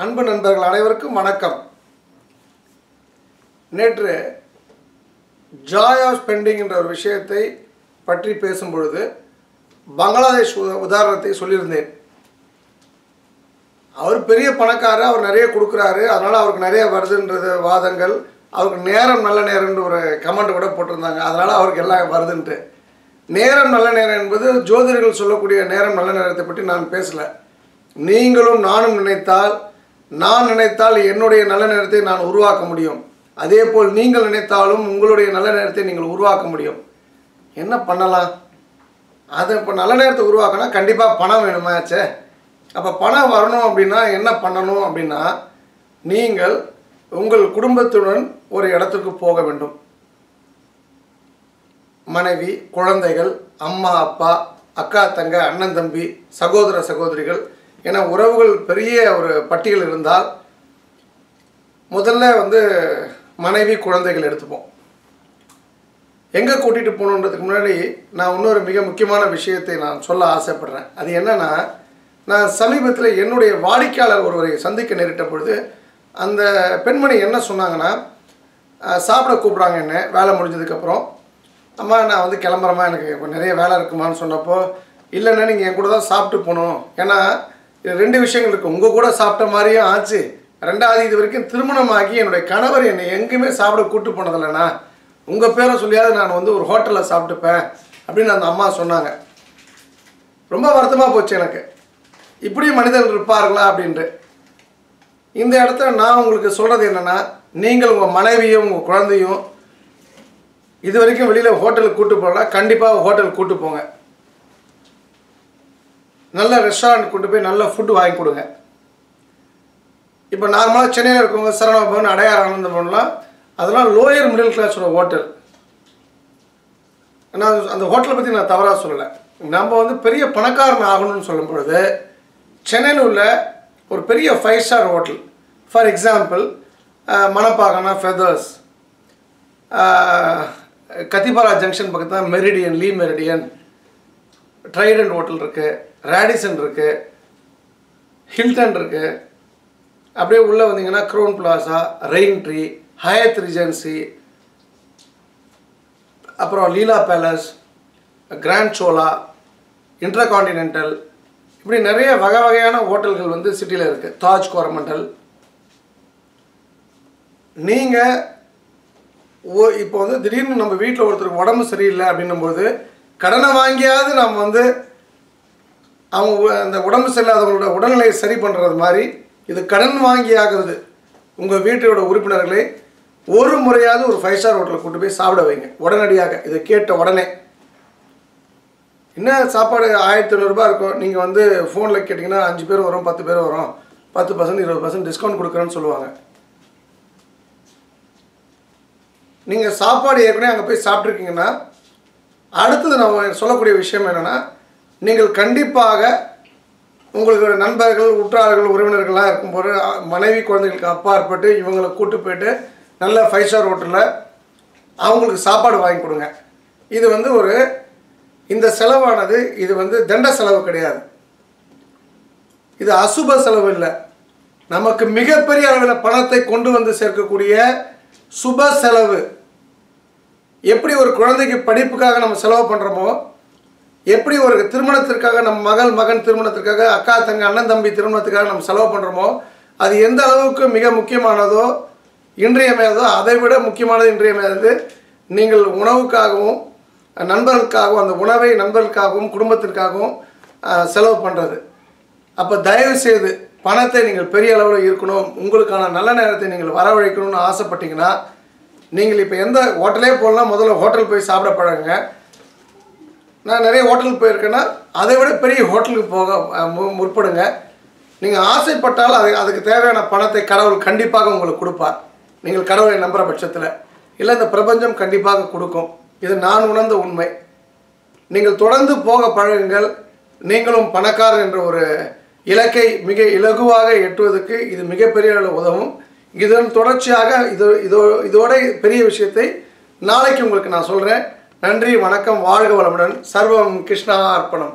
அன்பு நண்பர்கள் அனைவருக்கும் வணக்கம். நேற்று ஜாய் ஆஃப் ஸ்பெண்டிங் என்ற ஒரு விஷயத்தை பற்றி பேசும்பொழுது பங்களாதேஷ் உதாரணத்தை சொல்லியிருந்தேன். அவர் பெரிய பணக்காரர், அவர் நிறைய கொடுக்குறாரு, அதனால் அவருக்கு நிறைய வருதுன்றது வாதங்கள். அவருக்கு நேரம் நல்ல நேரம்னு ஒரு கமெண்ட் கூட போட்டிருந்தாங்க, அதனால் அவருக்கு எல்லாம் வருதுன்ட்டு. நேரம் நல்ல நேரம் என்பது ஜோதிடர்கள் சொல்லக்கூடிய நேரம் நல்ல நேரத்தை பற்றி நான் பேசலை. நீங்களும் நானும் நினைத்தால், நான் நினைத்தால் என்னுடைய நல்ல நேரத்தை நான் உருவாக்க முடியும். அதே போல் நீங்கள் நினைத்தாலும் உங்களுடைய நல்ல நேரத்தை நீங்கள் உருவாக்க முடியும். என்ன பண்ணலாம்? அதை இப்போ நல்ல நேரத்தை உருவாக்கினா கண்டிப்பாக பணம் வேணுமாச்சே. அப்போ பணம் வரணும் அப்படின்னா என்ன பண்ணணும் அப்படின்னா, நீங்கள் உங்கள் குடும்பத்துடன் ஒரு இடத்துக்கு போக வேண்டும். மனைவி, குழந்தைகள், அம்மா அப்பா, அக்கா தங்க, அண்ணன் தம்பி, சகோதர சகோதரிகள் என உறவுகள் பெரிய ஒரு பட்டியல் இருந்தால் முதல்ல மனைவி குழந்தைகள் எடுத்துப்போம். எங்கே கூட்டிகிட்டு போகணுன்றதுக்கு முன்னாடி நான் இன்னொரு மிக முக்கியமான விஷயத்தை நான் சொல்ல ஆசைப்படுறேன். அது என்னென்னா, நான் சமீபத்தில் என்னுடைய வாடிக்கையாளர் ஒருவரை சந்திக்க நேரிட்ட பொழுது அந்த பெண்மணி என்ன சொன்னாங்கன்னா, சாப்பிட கூப்பிட்றாங்க என்ன வேலை முடிஞ்சதுக்கப்புறம். அம்மா நான் கிளம்புறேம்மா, எனக்கு நிறைய வேலை இருக்குமான்னு சொன்னப்போ, இல்லைன்னா நீங்கள் என் கூட தான் சாப்பிட்டு போகணும். ஏன்னா ரெண்டு விஷயங்கள் இருக்குது. உங்கள் கூட சாப்பிட்ட மாதிரியும் ஆச்சு, ரெண்டாவது இது வரைக்கும் திருமணமாகி என்னுடைய கணவர் என்னை எங்கேயுமே சாப்பிட கூப்பிட்டு போனதில்லைண்ணா, உங்கள் பேரை சொல்லியாவது நான் ஒரு ஹோட்டலில் சாப்பிட்டுப்பேன் அப்படின்னு அந்த அம்மா சொன்னாங்க. ரொம்ப வருத்தமாக போச்சு எனக்கு, இப்படியும் மனிதர்கள் இருப்பார்களா அப்படின்ட்டு. இந்த இடத்துல நான் உங்களுக்கு சொல்கிறது என்னென்னா, நீங்கள் உங்கள் மனைவியும் உங்கள் குழந்தையும் இது வரைக்கும் வெளியில் ஹோட்டலுக்கு கூப்பிட்டு போகலாம், கண்டிப்பாக ஹோட்டலுக்கு கூப்பிட்டு போங்க. நல்ல ரெஸ்டாரண்ட் கூட்டு போய் நல்ல ஃபுட்டு வாங்கி கொடுங்க. இப்போ நார்மலாக சென்னையில் இருக்கவங்க சரவணா பவன், அடையார் ஆனந்தபவன்லாம் அதெல்லாம் லோயர் மிடில் கிளாஸோட ஹோட்டல். நான் அந்த ஹோட்டலை பற்றி நான் தவறாக சொல்லலை. நம்ம பெரிய பணக்காரன் ஆகணும்னு சொல்லும் பொழுது சென்னையில் உள்ள ஒரு பெரிய 5 ஸ்டார் ஹோட்டல், ஃபார் எக்ஸாம்பிள் மணப்பாக்கம்னா ஃபெதர்ஸ், கத்திபாரா ஜங்ஷன் பக்கத்தில் Meridien, Le Meridien, Trident hotel இருக்குது, ரேடிசன் இருக்குது, ஹில்டன் இருக்குது. அப்படியே உள்ளே வந்தீங்கன்னா Crowne Plaza, Rain Tree, Hyatt Regency, அப்புறம் Leela Palace, Grand Chola, InterContinental, இப்படி நிறைய வகை வகையான ஹோட்டல்கள் சிட்டியில் இருக்குது. தாஜ் கோரமண்டல். நீங்கள் இப்போ திடீர்னு நம்ம வீட்டில் ஒருத்தருக்கு உடம்பு சரியில்லை அப்படின்னும்போது கடனை வாங்கியாவது நம்ம அவங்க அந்த உடம்பு சரியில்லாதவங்களோட உடல்நிலையை சரி பண்ணுறது மாதிரி இது கடன் வாங்கி ஆகிறது. உங்கள் வீட்டோட உறுப்பினர்களை ஒரு முறையாவது ஒரு 5 ஸ்டார் ஹோட்டலில் கூட்டு போய் சாப்பிட வைங்க உடனடியாக. இதை கேட்ட உடனே என்ன சாப்பாடு 1500 ரூபாய் இருக்கும், நீங்கள் ஃபோனில் கேட்டிங்கன்னா 5 பேர் வரும், 10 பேர் வரும், 10% 20% டிஸ்கவுண்ட் கொடுக்குறேன்னு சொல்லுவாங்க. நீங்கள் சாப்பாடு ஏற்கனவே அங்கே போய் சாப்பிட்ருக்கீங்கன்னா அடுத்தது நான் சொல்லக்கூடிய விஷயம் என்னென்னா, நீங்கள் கண்டிப்பாக உங்களுடைய நண்பர்கள், உற்றார்கள், உறவினர்கள்லாம் இருக்கும்போது மனைவி குழந்தைகளுக்கு அப்பாற்பட்டு இவங்களை கூட்டு போய்ட்டு நல்ல 5 ஸ்டார் ஹோட்டலில் அவங்களுக்கு சாப்பாடு வாங்கி கொடுங்க. இது இந்த செலவானது இது தண்ட செலவு கிடையாது, இது அசுப செலவு இல்லை. நமக்கு மிகப்பெரிய அளவில் பணத்தை கொண்டு சேர்க்கக்கூடிய சுப செலவு. எப்படி ஒரு குழந்தைக்கு படிப்புக்காக நம்ம செலவு பண்ணுறோமோ, எப்படி ஒரு திருமணத்திற்காக நம்ம மகன் திருமணத்திற்காக, அக்கா தங்க, அண்ணன் தம்பி திருமணத்துக்காக நம்ம செலவு பண்ணுறோமோ, அது எந்த அளவுக்கு மிக முக்கியமானதோ, இன்றியமையாதோ, அதை விட முக்கியமானது இன்றியமையாதது நீங்கள் உணவுக்காகவும் நண்பர்களுக்காகவும், அந்த உணவை நண்பர்களுக்காகவும் குடும்பத்திற்காகவும் செலவு பண்ணுறது. அப்போ தயவு செய்து பணத்தை நீங்கள் பெரிய அளவில் இருக்கணும், உங்களுக்கான நல்ல நேரத்தை நீங்கள் வரவழைக்கணும்னு ஆசைப்பட்டீங்கன்னா, நீங்கள் இப்போ எந்த ஹோட்டலே போகலாம், முதல்ல ஹோட்டல் போய் சாப்பிட பழகுங்க. நான் நிறைய ஹோட்டலுக்கு போயிருக்கேன்னா அதை விட பெரிய ஹோட்டலுக்கு போக முற்படுங்க. நீங்கள் ஆசைப்பட்டால் அதுக்கு தேவையான பணத்தை கடவுள் கண்டிப்பாக உங்களுக்கு கொடுப்பார், நீங்கள் கடவுளை நம்புகிற பட்சத்தில். இல்லை இந்த பிரபஞ்சம் கண்டிப்பாக கொடுக்கும். இது நான் உணர்ந்த உண்மை. நீங்கள் தொடர்ந்து போக பழகுங்கள். நீங்களும் பணக்காரர் என்ற ஒரு இலக்கை மிக இலகுவாக எட்டுவதற்கு இது மிகப்பெரிய அளவில் உதவும். இதன் தொடர்ச்சியாக இதோட பெரிய விஷயத்தை நாளைக்கு உங்களுக்கு நான் சொல்கிறேன். நன்றி, வணக்கம், வாழ்க வளமுடன். சர்வம் கிருஷ்ணா அர்ப்பணம்.